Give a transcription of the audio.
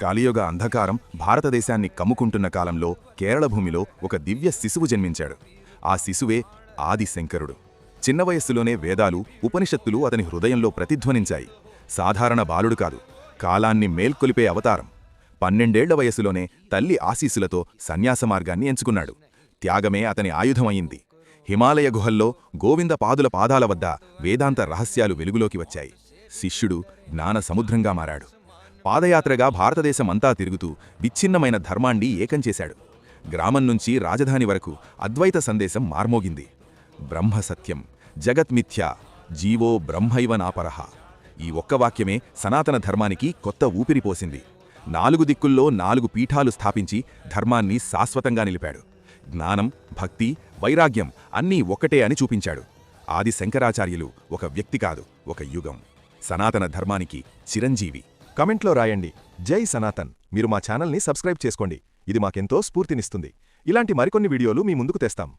కాలియుగ అంధకారం భారతదేశాన్ని కమ్ముకుంటున్న కాలంలో కేరళ భూమిలో ఒక దివ్య శిశువు జన్మించాడు. ఆ శిశువే ఆది శంకరుడు. చిన్న వయస్సులోనే వేదాలు, ఉపనిషత్తులు అతని హృదయంలో ప్రతిధ్వనించాయి. సాధారణ బాలుడు కాదు, కాలాన్ని మేల్కొలిపే అవతారం. 12ఏళ్ల వయసులోనే తల్లి ఆశీస్సులతో సన్యాస మార్గాన్ని ఎంచుకున్నాడు. త్యాగమే అతని ఆయుధమయింది. హిమాలయ గుహల్లో గోవింద పాదుల పాదాల వద్ద వేదాంత రహస్యాలు వెలుగులోకి వచ్చాయి. శిష్యుడు జ్ఞాన సముద్రంగా మారాడు. పాదయాత్రగా భారతదేశమంతా తిరుగుతూ విచ్ఛిన్నమైన ధర్మాన్ని ఏకం చేశాడు. గ్రామం నుంచి రాజధాని వరకు అద్వైత సందేశం మార్మోగింది. బ్రహ్మ సత్యం, జగత్మిథ్యా, జీవో బ్రహ్మైవ నాపరః. ఈ ఒక్క వాక్యమే సనాతన ధర్మానికి కొత్త ఊపిరిపోసింది. 4 దిక్కుల్లో 4 పీఠాలు స్థాపించి ధర్మాన్ని శాశ్వతంగా నిలిపాడు. జ్ఞానం, భక్తి, వైరాగ్యం అన్నీ ఒక్కటే అని చూపించాడు. ఆది శంకరాచార్యులు ఒక వ్యక్తి కాదు, ఒక యుగం. సనాతన ధర్మానికి చిరంజీవి. కమెంట్లో రాయండి, జై సనాతన్. మీరు మా ఛానల్ని సబ్స్క్రైబ్ చేసుకోండి. ఇది మాకెంతో స్ఫూర్తినిస్తుంది. ఇలాంటి మరికొన్ని వీడియోలు మీ ముందుకు తెస్తాం.